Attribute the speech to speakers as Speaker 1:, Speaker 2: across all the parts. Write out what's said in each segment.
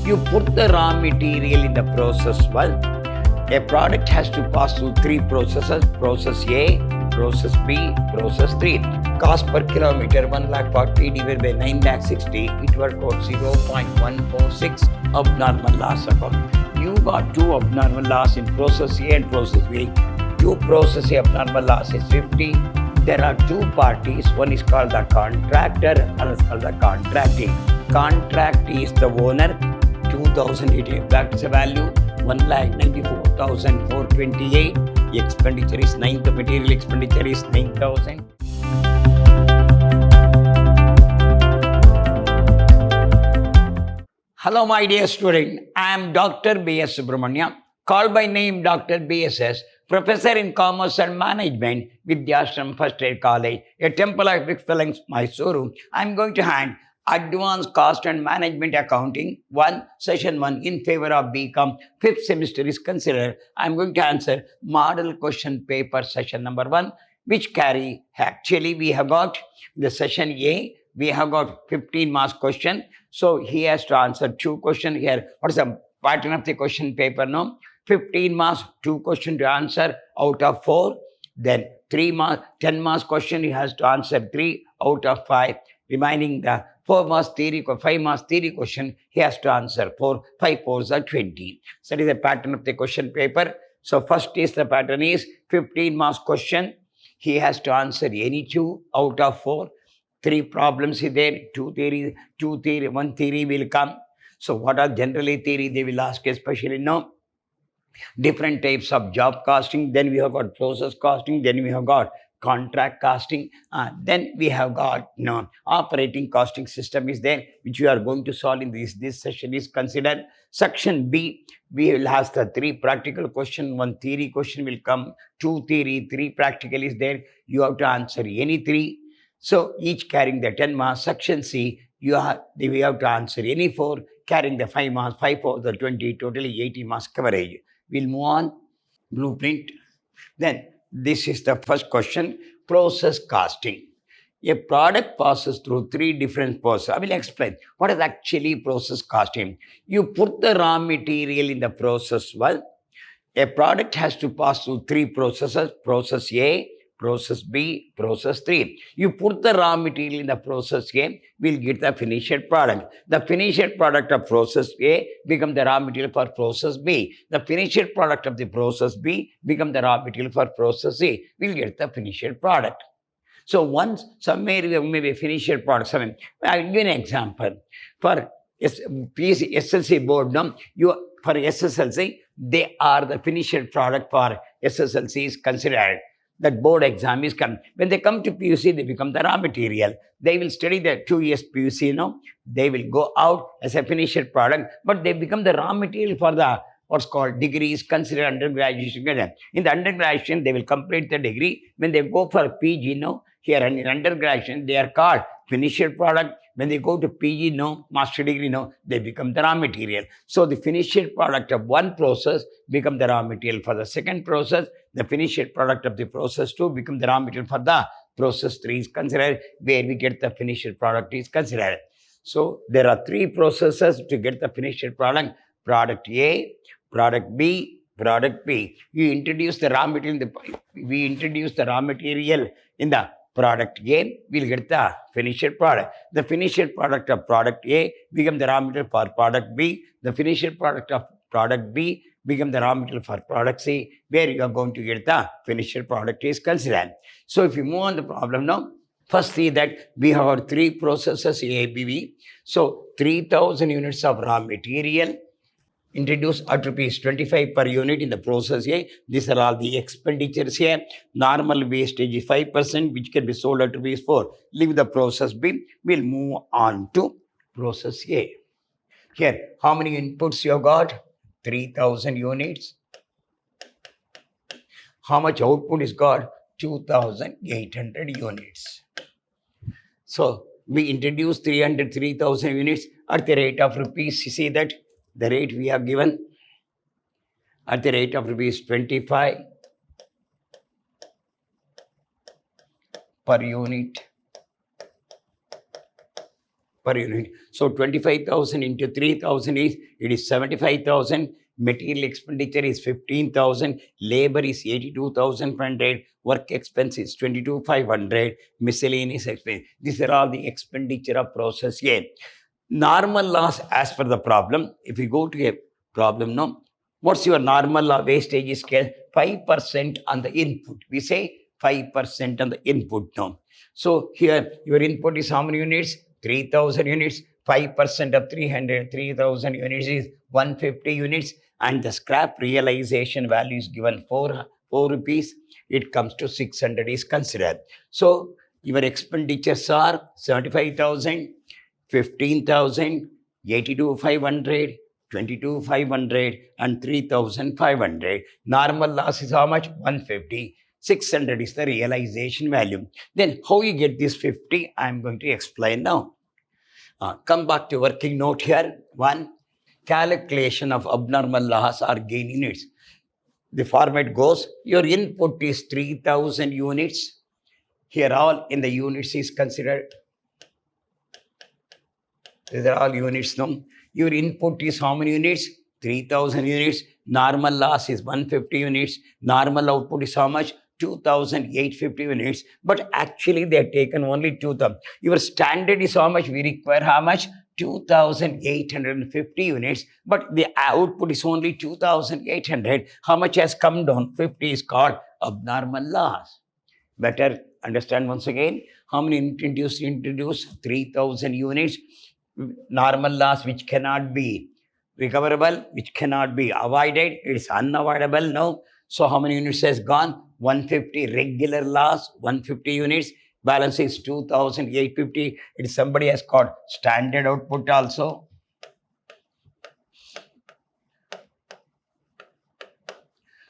Speaker 1: You put the raw material in the process well. A product has to pass through three processes: process A, process B, process 3. Cost per kilometer 1,40,000 divided by 9,60,000, it worked out 0.146 abnormal loss. You got two abnormal loss in process A and process B. Two process A abnormal loss is 50. There are two parties. One is called the contractor, another is called the contracting. Contract is the owner, 2,088. That's the value, 1,94,428. The expenditure is 9. The material expenditure is 9,000. Hello, my dear student. I am Dr. B.S. Subramania, called by name Dr. B.S.S., Professor in Commerce and Management, Vidyashram First Aid College, a temple of excellence, Mysuru. I am going to hand Advanced Cost and Management Accounting 1, Session 1 in favor of BCom. Fifth semester is considered. I am going to answer model question paper session number 1, which carry, actually we have got the session A, we have got 15 marks question. So he has to answer 2 questions here. What is the pattern of the question paper? No, 15 marks, 2 questions to answer out of 4. Then 3 marks, 10 marks question, he has to answer 3 out of 5. Remaining the 4 marks theory, 5 marks theory question, he has to answer 4. 5 4s are 20. So that is the pattern of the question paper. So first is the pattern is 15 marks question. He has to answer any 2 out of 4. 3 problems is there, 1 theory will come. So what are generally theory they will ask, especially now different types of job costing. Then we have got process costing. Then we have got contract costing. Then we have got operating costing system is there, which we are going to solve in this session is considered. Section B, we will ask the 3 practical question, 1 theory question will come, 2 theory, 3 practical is there. You have to answer any 3. So each carrying the 10 marks. Section C, we have to answer any 4, carrying the 5 marks, 5 4 the 20, totally 80 marks coverage. We'll move on. Blueprint. Then this is the first question, process costing. A product passes through 3 different processes. I will explain what is actually process costing. You put the raw material in the process well. A product has to pass through 3 processes: process A, process B, process 3. You put the raw material in the process A, we'll get the finished product. The finished product of process A become the raw material for process B. The finished product of the process B become the raw material for process A. We'll get the finished product. So once somewhere maybe finished product, I'll give an example. For SSLC board, for SSLC, they are the finished product for SSLC is considered. That board exam is come. When they come to PUC, they become the raw material. They will study the 2 years PUC, They will go out as a finished product, but they become the raw material for the what's called degrees considered undergraduation. In the undergraduation, they will complete the degree. When they go for PG, here in undergraduation, they are called finished product. When they go to PG, master degree, they become the raw material. So the finished product of one process become the raw material for the second process. The finished product of the process 2 become the raw material for the process 3 is considered, where we get the finished product is considered. So there are 3 processes to get the finished product: product A, product B, product B. We introduce the raw material in the product A, we'll get the finished product. The finished product of product A become the raw material for product B. The finished product of product B become the raw material for product C, where you are going to get the finished product is considered. So if you move on the problem now, first see that we have 3 processes A, B, B. So 3,000 units of raw material introduced at rupees 25 per unit in the process A. These are all the expenditures here. Normal wastage is 5%, which can be sold at rupees 4. Leave the process B. We'll move on to process A. Here, how many inputs you have got? 3,000 units. How much output is got? 2,800 units. So we introduced 3,000 units at the rate of rupees. You see that the rate we have given at the rate of rupees 25 per unit per unit. So 25,000 into 3,000 is 75,000. Material expenditure is 15,000. Labor is 82,500. Work expense is 22,500. Miscellaneous expense. These are all the expenditure of process A. Normal loss as per the problem. If you go to a problem, no, what's your normal wastage scale? 5% on the input. We say 5% on the input now. So here your input is how many units? 3,000 units. 5% of 3,000 units is 150 units, and the scrap realization value is given 4 rupees. It comes to 600 is considered. So your expenditures are 75,000, 15,000, 82,500, 22,500 and 3,500. Normal loss is how much? 150. 600 is the realization value. Then how you get this 50? I am going to explain now. Come back to working note here. 1. Calculation of abnormal loss or gain units. The format goes, your input is 3,000 units. Here all in the units is considered. These are all units now. Your input is how many units? 3,000 units. Normal loss is 150 units. Normal output is how much? 2,850 units. But actually they are taken only 2,000. Your standard is how much? We require how much? 2,850 units. But the output is only 2,800. How much has come down? 50 is called abnormal loss. Better understand once again. How many introduce? 3,000 units. Normal loss which cannot be recoverable, which cannot be avoided, it's unavoidable now. So how many units has gone? 150 regular loss, 150 units. Balance is 2,850. It somebody has got standard output also.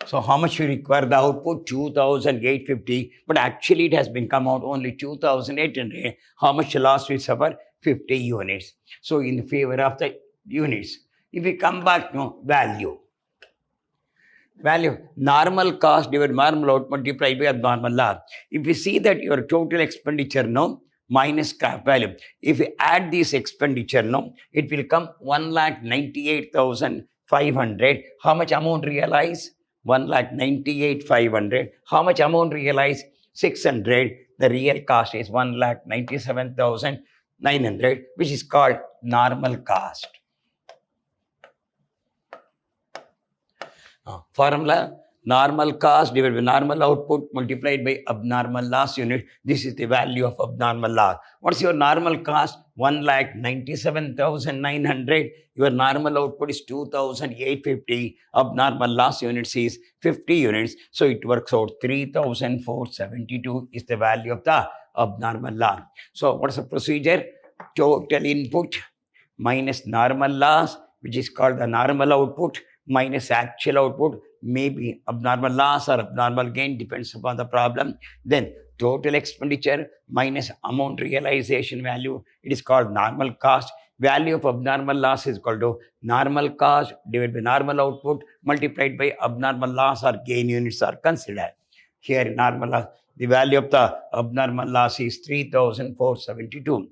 Speaker 1: So how much we require the output? 2,850. But actually it has been come out only 2,800. How much loss we suffer? 50 units. So in favor of the units. If we come back to value, normal cost divided normal output multiplied by abnormal loss. If we see that your total expenditure no minus scrap value, if we add this expenditure no, it will come 1,98,500. How much amount realize? 1,98,500. How much amount realize? 600. The real cost is 1,97,900, which is called normal cost. Formula, normal cost divided by normal output multiplied by abnormal loss unit. This is the value of abnormal loss. What's your normal cost? 1,97,900. Your normal output is 2,850. Abnormal loss units is 50 units. So it works out 3,472 is the value of the abnormal loss. So what's the procedure? Total input minus normal loss, which is called the normal output, minus actual output, maybe abnormal loss or abnormal gain, depends upon the problem. Then total expenditure minus amount realization value, it is called normal cost. Value of abnormal loss is called to normal cost divided by normal output multiplied by abnormal loss or gain units are considered. Here normal loss, the value of the abnormal loss is 3,472.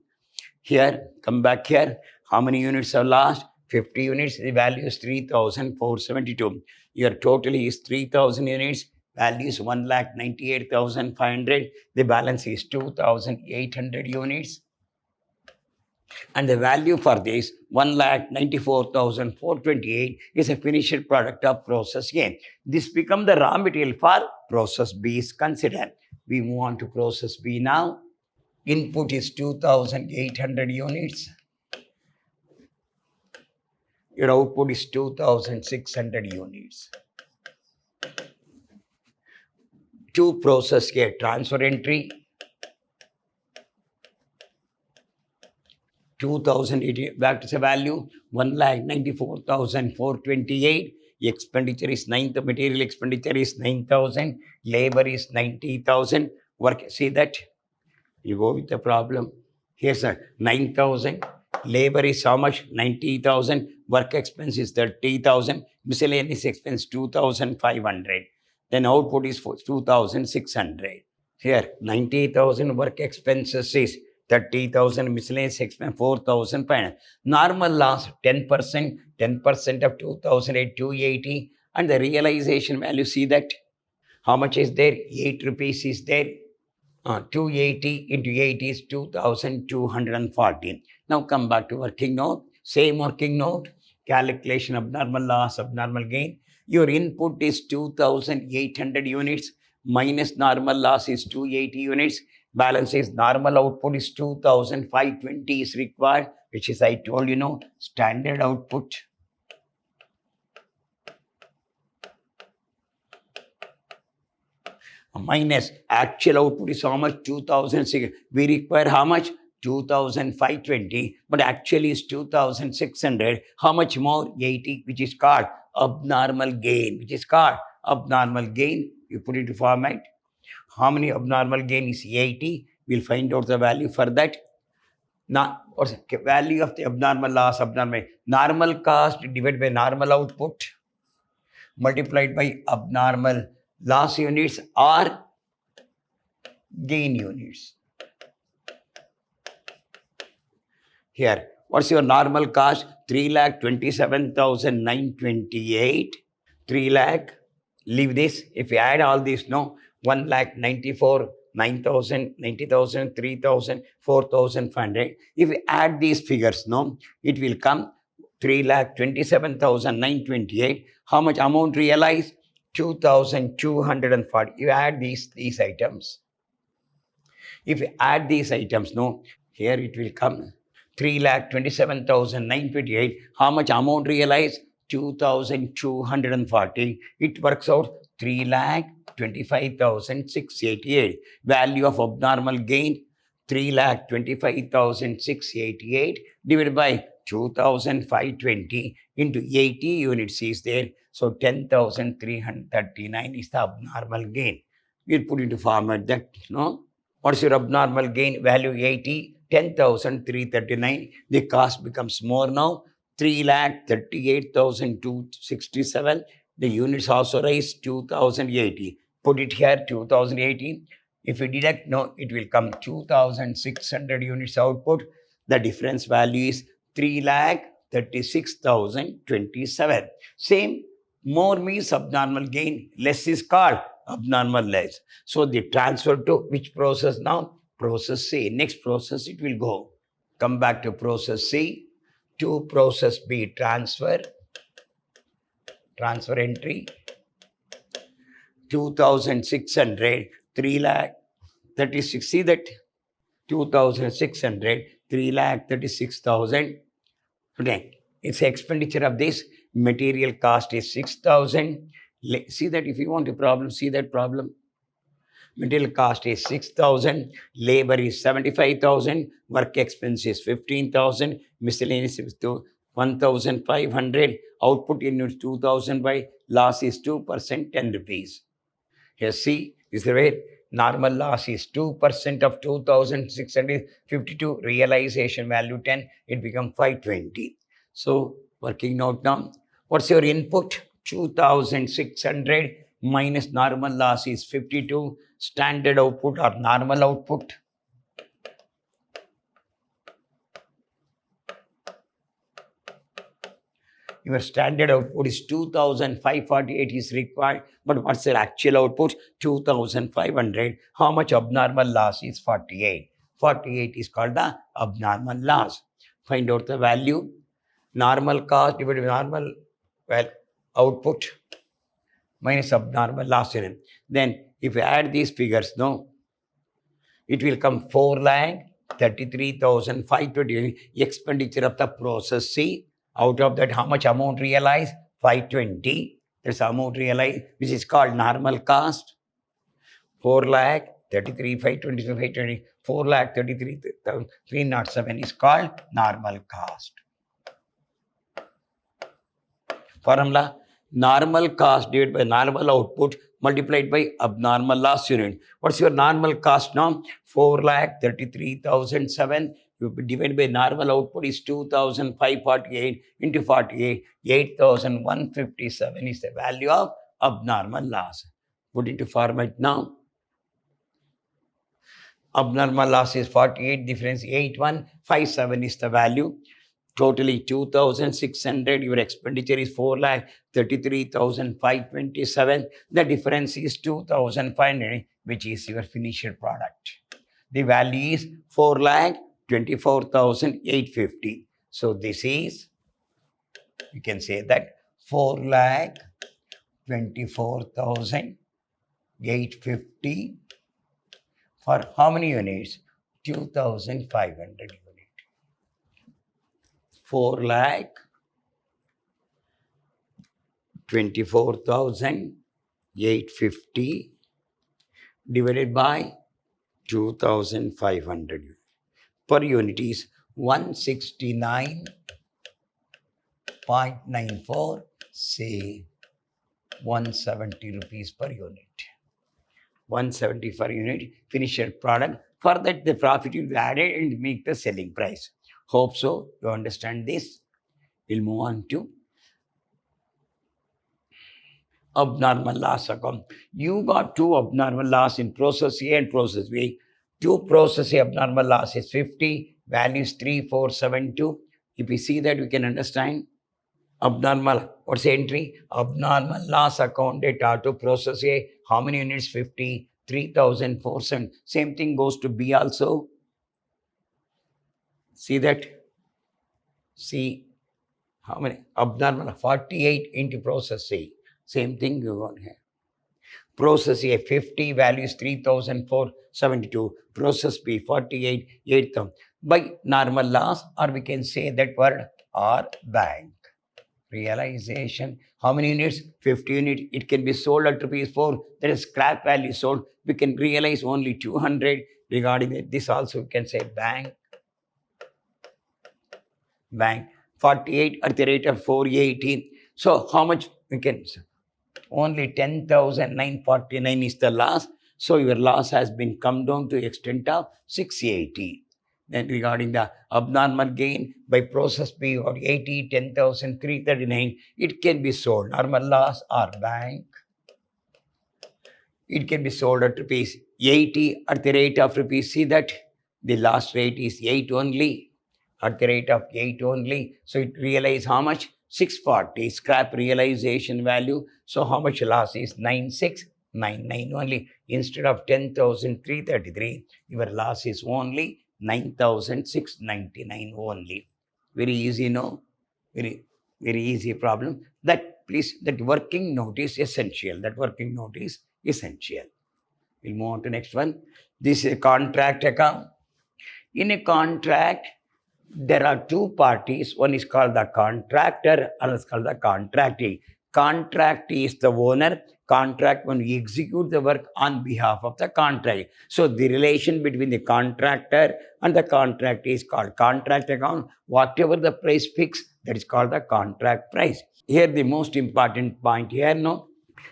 Speaker 1: Here, come back here, how many units are lost? 50 units, the value is 3,472. Your total is 3,000 units, value is 1,98,500. The balance is 2,800 units. And the value for this 1,94,428 is a finished product of process A. This becomes the raw material for process B is considered. We move on to process B now. Input is 2,800 units. Your output is 2,600 units. To process A, transfer entry 2,080, back to the value 1,94,428. Expenditure is 9, the material expenditure is 9,000, labor is 90,000. Work, see that? You go with the problem. Here's a 9,000. Labor is how much? 90,000. Work expense is 30,000. Miscellaneous expense 2,500. Then output is 2,600. Here 90,000 work expenses is 30,000, miscellaneous expense 4,500. Normal loss 10%, 10% of 2,008, 280, and the realization value, see that how much is there? 8 rupees is there. 280 into 8 is 2,240. Now come back to working note. Same working note. Calculation abnormal loss, abnormal gain. Your input is 2,800 units minus normal loss is 280 units. Balance is normal output is 2,520 is required, which is I told you, standard output. Minus actual output is how much? 2,006. We require how much? 2,520, but actually is 2,600. How much more? 80, which is called abnormal gain. Which is called abnormal gain. You put it into format. How many abnormal gain is 80? We'll find out the value for that. Now, what's the value of the abnormal loss? Normal cost divided by normal output multiplied by abnormal loss units or gain units. Here, what's your normal cost? 3,27,928. 3 lakh. Leave this. If you add all this, 1,94,9,000, 90,000, 3,000, 4,500. If you add these figures, it will come 3,27,928. How much amount realized? 2,240. You add these items. If you add these items, here it will come 3,27,928. How much amount realized? 2,240. It works out 3,25,688. Value of abnormal gain 3,25,688 divided by 2,520 into 80 units is there. So 10,339 is the abnormal gain. We'll put into format that, What's your abnormal gain? Value 80, 10,339. The cost becomes more now. 3,38,267. The units also rise 2,080. Put it here, 2,080. If you deduct, it will come 2,600 units output. The difference value is 3,36,027. Same, more means abnormal gain, less is called abnormal loss. So the transfer to which process now? Process C. Next process it will go. Come back to process C. To process B, transfer entry 2,600, 3,36. See that 2,600, 3,36,000. Okay, it's expenditure of this. Material cost is 6,000. See that if you want a problem, see that problem. Material cost is 6,000. Labor is 75,000. Work expense is 15,000. Miscellaneous is 1,500. Output units 2,000 by loss is 2%, 10 rupees. Here see, is the way normal loss is 2% of 2,652. Realization value 10. It becomes 520. So working out now. What's your input? 2,600 minus normal loss is 52. Standard output or normal output. Your standard output is 2,548 is required. But what's the actual output? 2,500. How much abnormal loss is 48? 48 is called the abnormal loss. Find out the value. Normal cost divided by normal output minus abnormal loss unit. Then if you add these figures, it will come 4,33,520 expenditure of the process C. Out of that, how much amount realized? 520. That's amount realized, which is called normal cost. 4,33,520. 4,33,307 is called normal cost. Formula: normal cost divided by normal output multiplied by abnormal loss unit. What's your normal cost now? 4,33,007 divided by normal output is 2,548 into 48. 8,157 is the value of abnormal loss. Put into format now. Abnormal loss is 48, difference 8157 is the value. Totally 2,600. Your expenditure is 4,33,527. The difference is 2,500, which is your finished product. The value is 4,24,850. So this is, you can say that 4,24,850 for how many units? 2,500 units. 4,24,850 divided by 2,500 units. Per unit is 169.94, say 170 rupees per unit. 170 per unit finished product. For that, the profit will be added and make the selling price. Hope so. You understand this. We'll move on to abnormal loss account. You got two abnormal loss in process A and process B. Two process A abnormal loss is 50, value is 3472. If we see that, we can understand abnormal. What's the entry? Abnormal loss account data to process A. How many units? 50, 3,047. Same thing goes to B also. See that? See how many? Abnormal 48 into process A. Same thing you got here. Process A 50, value is 3,472. Process B 48, 8,000. By normal loss, or we can say that word, or bank. Realization. How many units? 50 units. It can be sold at rupees 4. That is scrap value sold. We can realize only 200. Regarding this also, we can say bank. Bank 48 at the rate of 418. So how much we can? Only 10,949 is the loss. So your loss has been come down to extent of 680. Then regarding the abnormal gain by process B or 80, 10,339, it can be sold. Normal loss or bank. It can be sold at rupees 80 at the rate of rupees. See that the last rate is 8 only. At the rate of 8 only. So it realize how much? 640 scrap realization value. So how much loss is? 9699 only. Instead of 10,333, your loss is only 9,699 only. Very easy, no? Very easy problem. That please, that working note is essential. That working note is essential. We'll move on to next one. This is a contract account. In a contract, there are two parties. One is called the contractor, another is called the contractee. Contractee is the owner. Contract when we execute the work on behalf of the contract. So the relation between the contractor and the contractee is called contract account. Whatever the price fixed, that is called the contract price. Here the most important point here, no,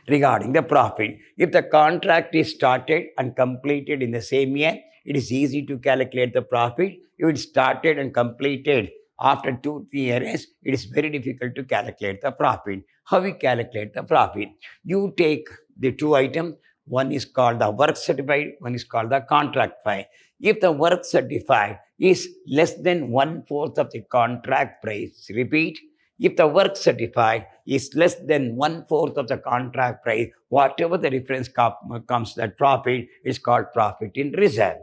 Speaker 1: regarding the profit. If the contract is started and completed in the same year, it is easy to calculate the profit. If it started and completed after 2-3 years, it is very difficult to calculate the profit. How we calculate the profit? You take the two items. One is called the work certified, one is called the contract price. If the work certified is less than 1/4 of the contract price, repeat, if the work certified is less than 1/4 of the contract price, whatever the difference comes, that profit is called profit in reserve.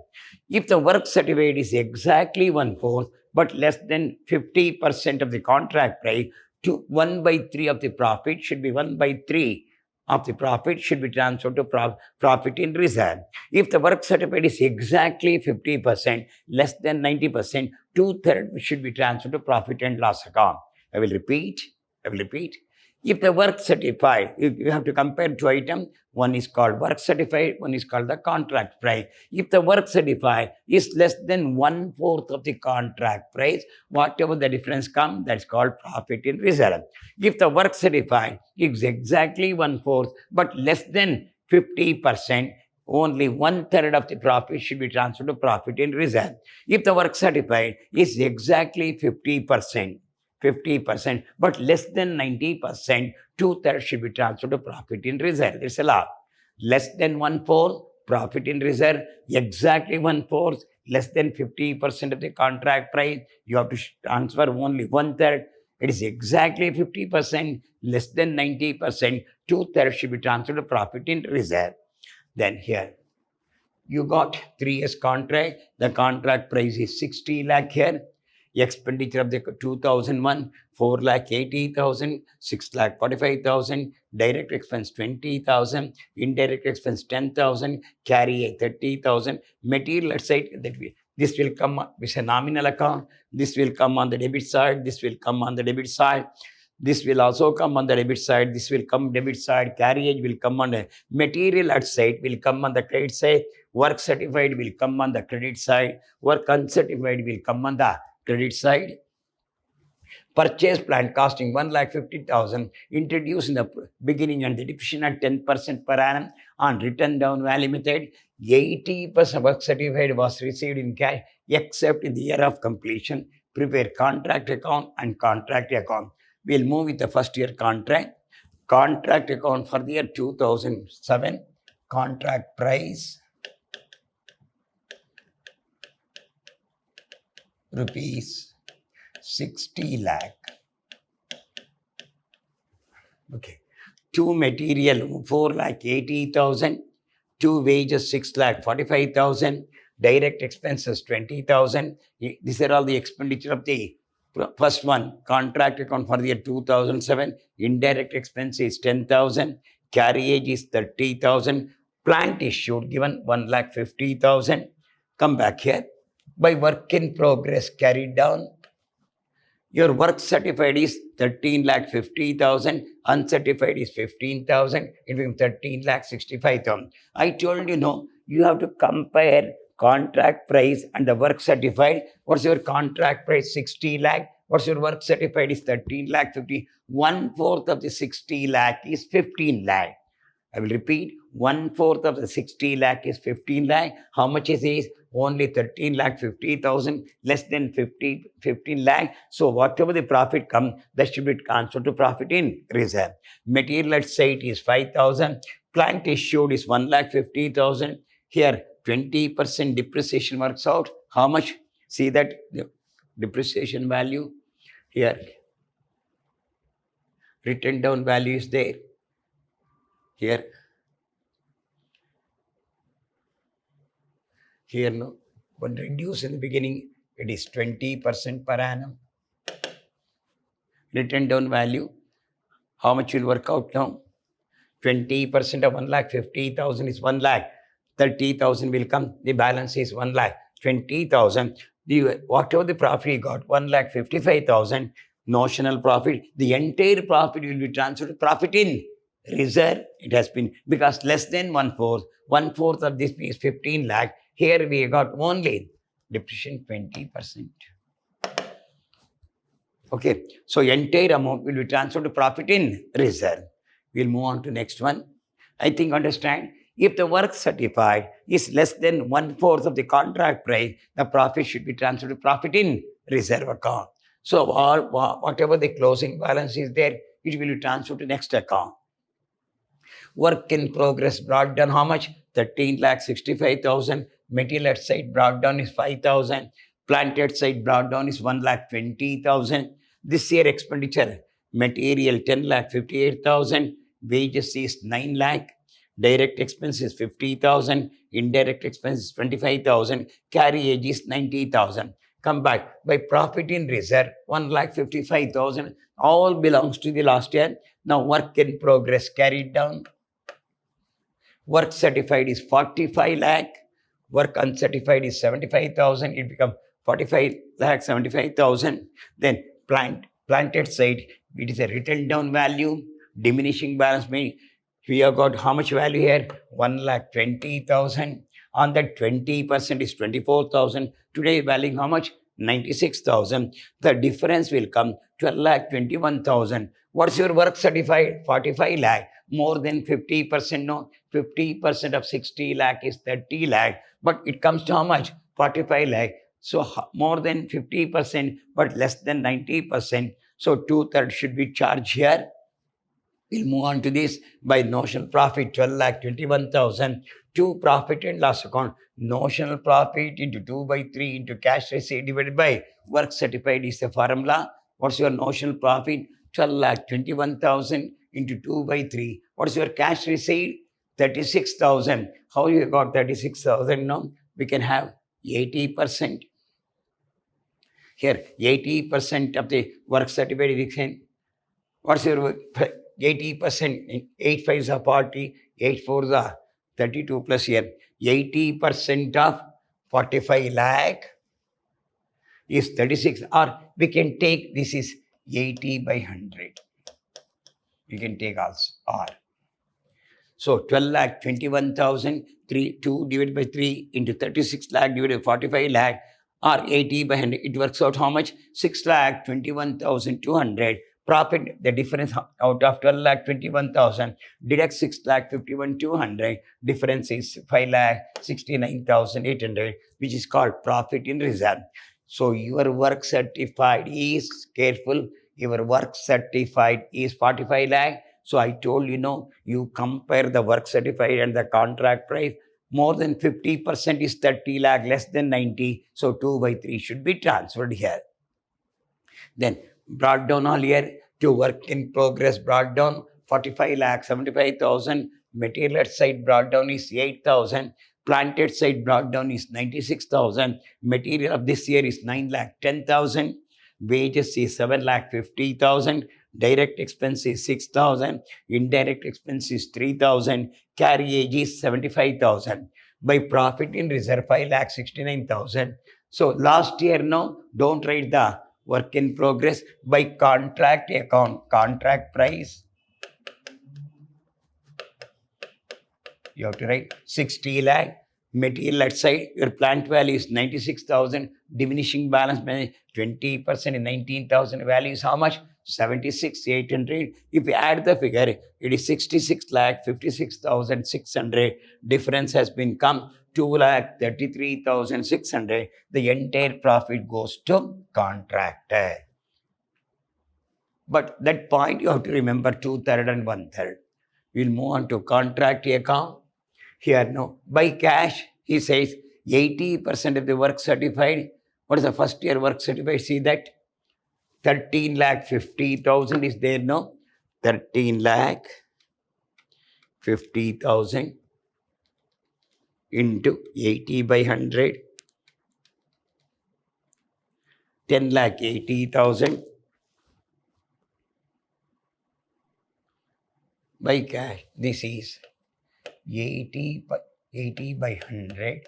Speaker 1: If the work certified is exactly 1/4, but less than 50% of the contract price, to 1/3 of the profit should be 1/3 of the profit should be transferred to profit in reserve. If the work certified is exactly 50%, less than 90%, 2/3 should be transferred to profit and loss account. I will repeat. If the work certified, you have to compare two items. One is called work certified, one is called the contract price. If the work certified is less than 1/4 of the contract price, whatever the difference comes, that's called profit in reserve. If the work certified is exactly 1/4, but less than 50%, only 1/3 of the profit should be transferred to profit in reserve. If the work certified is exactly 50%, but less than 90%, 2/3 should be transferred to profit in reserve. It's a law. Less than 1/4, profit in reserve, exactly 1/4, less than 50% of the contract price. You have to transfer only 1/3. It is exactly 50%, less than 90%. 2/3 should be transferred to profit in reserve. Then here, you got 3 years contract. The contract price is 60 lakh here. Expenditure of the 2001, 4 lakh 80,000, 6 lakh 45,000, direct expense 20,000, indirect expense 10,000, carry a 30,000. Material side, this will come with a nominal account. This will come on the debit side. This will come on the debit side. This will also come on the debit side. This will come debit side. Carriage will come on the material outside, will come on the credit side. Work certified will come on the credit side. Work uncertified will come on the credit side. Purchase plant costing 1,50,000, introduced in the beginning and the depreciation at 10% per annum on written down value method. 80% work certified was received in cash except in the year of completion. Prepare contract account and contract account. We'll move with the first year contract. Contract account for the year 2007. Contract price rupees 60 lakh. Okay. 2 material 4 lakh 80,000. 2 wages 6 lakh 45,000. Direct expenses 20,000. These are all the expenditure of the first one. Contract account for the year 2007. Indirect expense is 10,000. Carriage is 30,000. Plant issued given 1,50,000. Come back here. By work in progress carried down, your work certified is 13,50,000, uncertified is 15,000, it becomes 13,65,000. I told you, no, you have to compare contract price and the work certified. What's your contract price? 60 lakh. What's your work certified is 13,50,000. 1/4 of the 60 lakh is 15 lakh. I will repeat, 1/4 of the 60 lakh is 15 lakh. How much is it? Only 13,50,000, less than 15 lakh. So whatever the profit comes, that should be transferred to profit in reserve. Material, let's say it is 5,000. Plant issued is 1,50,000. Here, 20% depreciation works out. How much? See that the depreciation value here. Written down value is there. Here, no, but reduce in the beginning, it is 20% per annum. Written down value, how much will work out now? 20% of 1,50,000 is 1,30,000 will come. The balance is 1,20,000. Whatever the profit you got, 1,55,000 notional profit. The entire profit will be transferred to profit in reserve. It has been, because less than 1/4. 1/4 of this is 15 lakh. Here we got only depreciation 20%. Okay, so entire amount will be transferred to profit in reserve. We'll move on to next one. I think understand. If the work certified is less than 1/4 of the contract price, the profit should be transferred to profit in reserve account. So whatever the closing balance is there, it will be transferred to next account. Work in progress brought down how much? 13,65,000. Material at site brought down is 5,000. Plant at site brought down is 1,20,000. This year expenditure, material 10,58,000. Wages is 9 lakh. Direct expense is 50,000. Indirect expense is 25,000. Carriage is 90,000. Come back. By profit in reserve, 1,55,000. All belongs to the last year. Now work in progress carried down. Work certified is 45 lakh. Work uncertified is 75,000. It becomes 45,75,000. Then planted site, it is a written down value. Diminishing balance means we have got how much value here? 1,20,000. On that 20% is 24,000. Today valuing how much? 96,000. The difference will come 12,21,000. What's your work certified? 45 lakh. More than 50%, no. 50% of 60 lakh is 30 lakh. But it comes to how much? 45 lakh. So more than 50%, but less than 90%. So 2/3 should be charged here. We'll move on to this by notional profit 12,21,000 to profit and loss account. Notional profit into 2 by 3 into cash receipt divided by work certified is the formula. What's your notional profit? 12,21,000 into 2 by 3. What's your cash receipt? 36,000. How you got 36,000? No, we can have 80%. Here, 80% of the work certified we can. What's your 80%? 8 5s are 40, 8 4s are 32 plus here. 80% of 45 lakh is 36. Or we can take this is 80 by 100. You can take also R. So 12 lakh 21,000, 2 divided by 3 into 36 lakh divided by 45 lakh or 80 by 100. It works out how much? 6 lakh 21,200. Profit, the difference out of 12 lakh 21,000, deduct 6 lakh 51,200. Difference is 5 lakh 69,800, which is called profit in reserve. So your work certified is, careful, your work certified is 45 lakh. So I told you compare the work certified and the contract price. More than 50% is 30 lakh, less than 90. So 2 by 3 should be transferred here. Then brought down all year to work in progress, brought down 45 lakh, 75,000. Material at site brought down is 8,000. Planted site brought down is 96,000. Material of this year is 9 lakh 10,000. Wages is 7 lakh 50,000. Direct expense is 6,000. Indirect expense is 3,000. Carriage is 75,000. By profit in reserve 5 lakh 69,000. So last year, no, don't write the work in progress. By contract account, contract price, you have to write 60 lakh. Material at side, your plant value is 96,000. Diminishing balance by 20% in 19,000. Value is how much? 76,800. If you add the figure, it is 66 lakh 56,600. Difference has been come 2 lakh 33,600. The entire profit goes to contractor. But that point you have to remember 2/3 and 1/3. We'll move on to contract account. Here, no, by cash, he says 80% of the work certified. What is the first year work certified? See that 13 lakh 50,000 is there, no? 13 lakh 50,000 into 80 by 100. 10 lakh 80,000 by cash. This is 80 by 100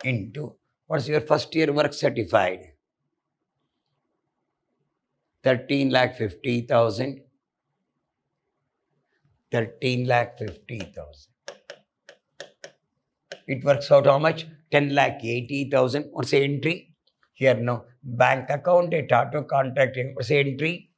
Speaker 1: into, what's your first year work certified? 13 lakh 50,000. 13 lakh 50,000. It works out how much? 10 lakh 80,000. What's the entry? Here, no. Bank account at auto contracting. What's the entry?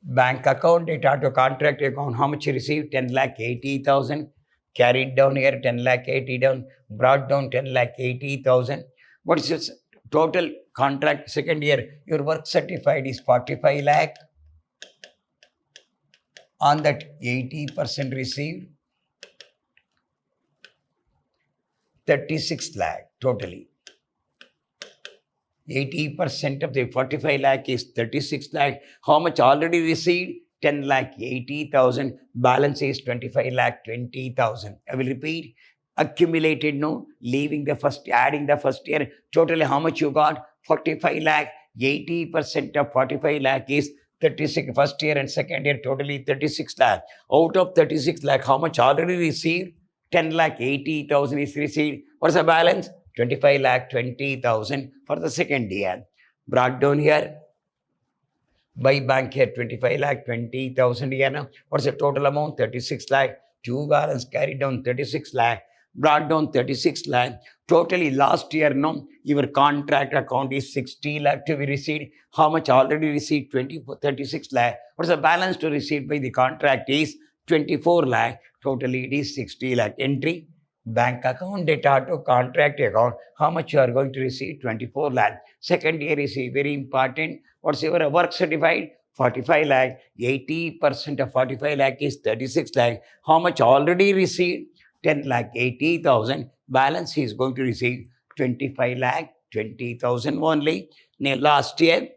Speaker 1: Bank account at auto contract account. How much you received? 10 lakh 80,000. Carried down here 10 lakh 80 down. Brought down 10 lakh 80,000. What is your total contract second year? Your work certified is 45 lakh. On that 80% received 36 lakh totally. 80% of the 45 lakh is 36 lakh. How much already received? 10 lakh 80,000. Balance is 25 lakh 20,000. I will repeat. Accumulated, no, leaving the first, adding the first year. Totally how much you got? 45 lakh. 80% of 45 lakh is 36. First year and second year totally 36 lakh. Out of 36 lakh, how much already received? 10 lakh 80,000 is received. What's the balance? 25 lakh 20,000 for the second year. Brought down here. By bank here 25 lakh 20,000 here now. What's the total amount? 36 lakh. Two balance carried down 36 lakh. Brought down 36 lakh. Totally last year, no, your contract account is 60 lakh to be received. How much already received? 36 lakh. What's the balance to receive by the contract is 24 lakh. Totally it is 60 lakh. Entry, bank account, data to contract account. How much you are going to receive? 24 lakh. Second year is very important. What's your work certified? 45 lakh, 80% of 45 lakh is 36 lakh. How much already received? 10 lakh 80,000. Balance he is going to receive 25 lakh 20,000 only. Last year,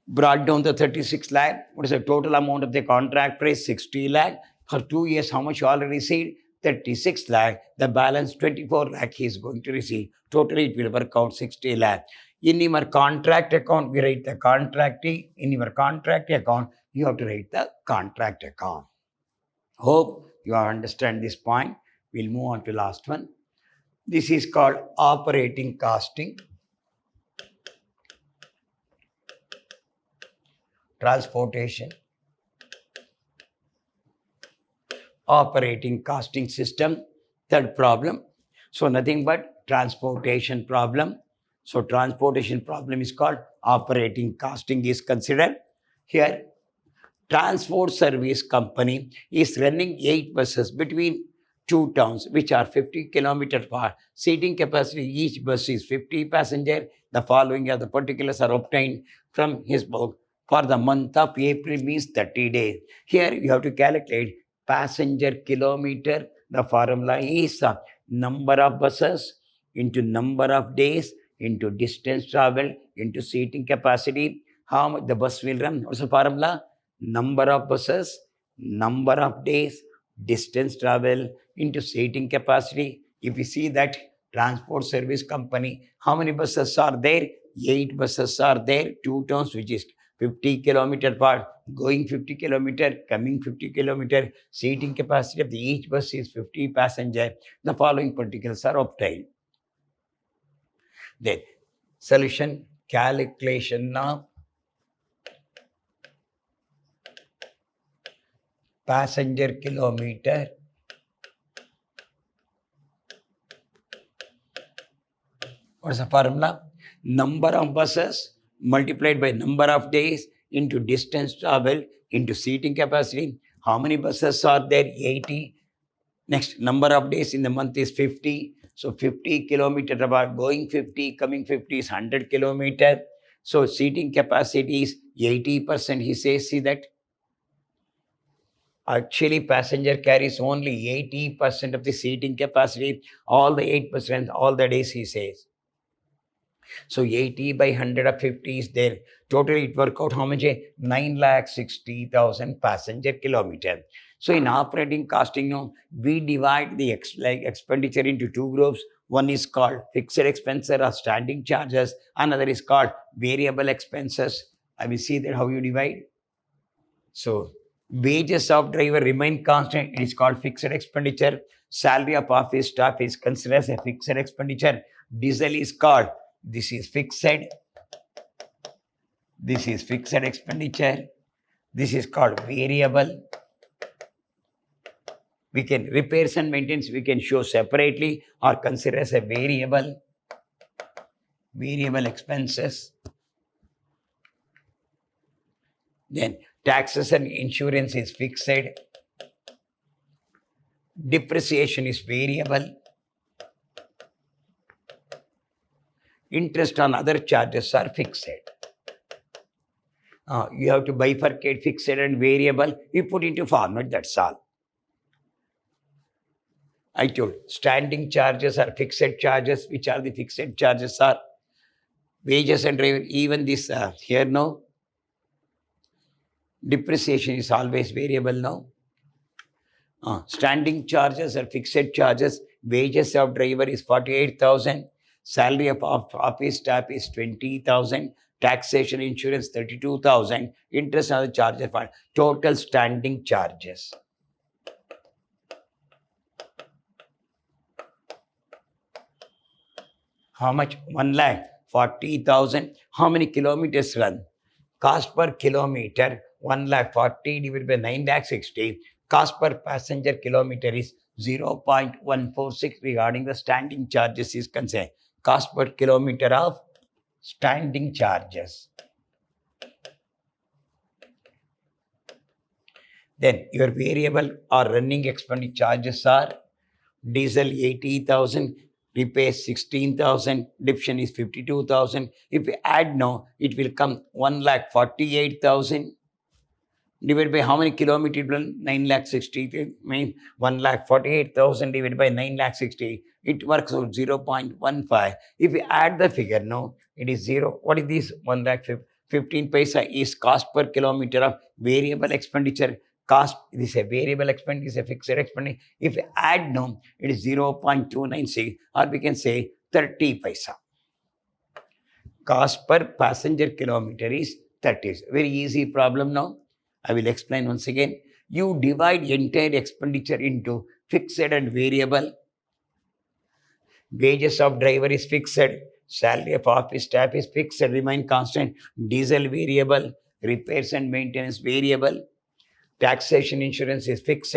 Speaker 1: brought down the 36 lakh. What is the total amount of the contract price? 60 lakh. For 2 years, how much you already received? 36 lakh. The balance 24 lakh he is going to receive. Totally it will work out 60 lakh. In your contract account, we write the contractee. In your contract account, you have to write the contract account. Hope you understand this point. We'll move on to last one. This is called operating costing. Transportation, operating costing system. Third problem. So nothing but transportation problem. So transportation problem is called operating costing is considered. Here, transport service company is running 8 buses between two towns which are 50 kilometers apart. Seating capacity each bus is 50 passenger. The following are the particulars are obtained from his book. For the month of April means 30 days. Here you have to calculate passenger kilometer. The formula is number of buses into number of days into distance traveled into seating capacity. How much the bus will run? What's the formula? Number of buses, number of days, distance travel into seating capacity. If you see that transport service company, how many buses are there? 8 buses are there, 2 towns which is 50 kilometer apart, going 50 kilometer, coming 50 kilometer, seating capacity of the each bus is 50 passenger. The following particulars are obtained. Then solution calculation now. Passenger kilometer what's the formula? Number of buses multiplied by number of days into distance travel into seating capacity. How many buses are there? 80. Next, number of days in the month is 50. So 50 kilometer about going 50, coming 50 is 100 kilometer. So seating capacity is 80%. He says, see that? Actually, passenger carries only 80% of the seating capacity. All the 8%, all the days he says. So 80 by 150 is there. Totally it work out how much? 9,60,000 passenger kilometer. So in operating costing, we divide the expenditure into two groups. One is called fixed expenses or standing charges. Another is called variable expenses. I will see that how you divide. So wages of driver remain constant. It is called fixed expenditure. Salary of office staff is considered as a fixed expenditure. Diesel is called, this is fixed. This is fixed expenditure. This is called variable. We can repairs and maintenance, we can show separately or consider as a variable expenses. Then taxes and insurance is fixed. Depreciation is variable. Interest on other charges are fixed. You have to bifurcate fixed and variable. You put into format, that's all. I told standing charges are fixed charges. Which are the fixed charges are wages and driver. Even this here now, depreciation is always variable now. Standing charges are fixed charges. Wages of driver is 48,000. Salary of office staff is 20,000. Taxation insurance 32,000. Interest on the charges for total standing charges. How much? 1,40,000. How many kilometers run? Cost per kilometer 1,40,000 divided by 9,60,000. Cost per passenger kilometer is 0.146 regarding the standing charges is concerned. Cost per kilometer of standing charges. Then your variable or running expenditure charges are diesel 80,000, repairs 16,000, division is 52,000. If we add now, it will come 1,48,000. divided by how many kilometers? 960 means 1,48,000 divided by 960. It works out 0.15. If we add the figure, no, it is 0. What is this? 1,15 paisa is cost per kilometer of variable expenditure. Cost, this is a variable expenditure, a fixed expenditure. If we add, no, it is 0.296, or we can say 30 paisa. Cost per passenger kilometer is 30. Very easy problem now. I will explain once again. You divide entire expenditure into fixed and variable. Wages of driver is fixed. Salary of office staff is fixed, remain constant. Diesel variable. Repairs and maintenance variable. Taxation insurance is fixed.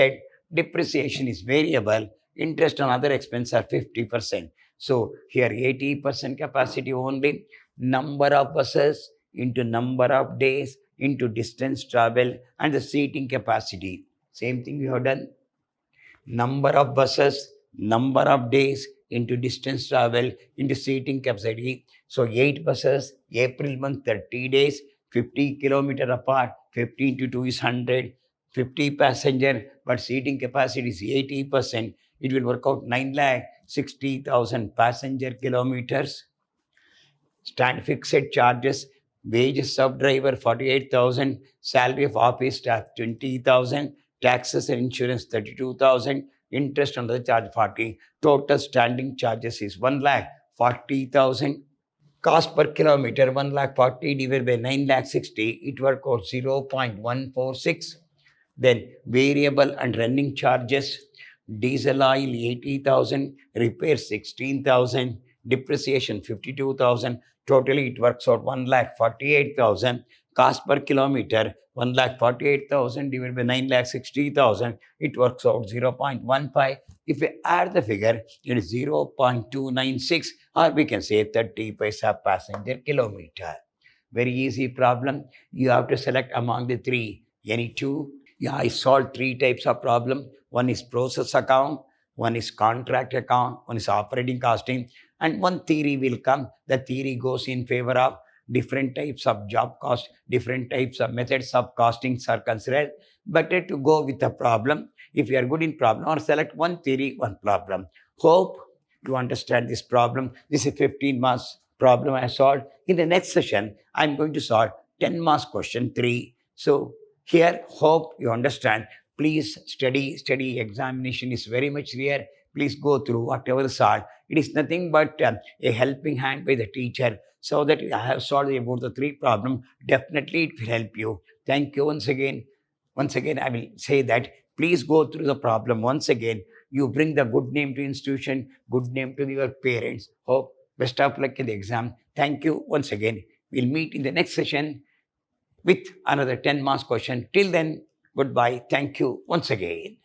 Speaker 1: Depreciation is variable. Interest on other expenses are 50%. So here 80% capacity only. Number of buses into number of days into distance travel and the seating capacity. Same thing we have done. Number of buses, number of days into distance travel into seating capacity. So 8 buses, April month 30 days, 50 kilometer apart, 15 to 2 is 100, 50 passenger, but seating capacity is 80%. It will work out 9,60,000 passenger kilometers. Stand fixed charges, wages of driver 48,000, salary of office staff 20,000, taxes and insurance 32,000, interest on the charge 40. Total standing charges is 1,40,000. Cost per kilometer 1,40,000 divided by 9,60,000, it works out 0.146. Then variable and running charges, diesel oil 80,000, repair 16,000, depreciation 52,000. Totally, it works out 1,48,000. Cost per kilometer 1,48,000 divided by 9,60,000. It works out 0.15. If we add the figure, it is 0.296, or we can say 30 paisa passenger kilometer. Very easy problem. You have to select among the three. Any two? Yeah, I solved 3 types of problem. One is process account, one is contract account, one is operating costing, and one theory will come. The theory goes in favor of different types of job cost, different types of methods of costings are considered. Better to go with a problem. If you are good in problem, or select one theory, one problem. Hope you understand this problem. This is a 15 marks problem I solved. In the next session, I'm going to solve 10 marks question 3. So here, hope you understand. Please study. Examination is very much rare. Please go through whatever solved. It is nothing but a helping hand by the teacher, so that I have solved about the 3 problems. Definitely it will help you. Thank you once again. Once again, I will say that please go through the problem once again. You bring the good name to institution, good name to your parents. Hope best of luck in the exam. Thank you once again. We'll meet in the next session with another 10 marks question. Till then, goodbye. Thank you once again.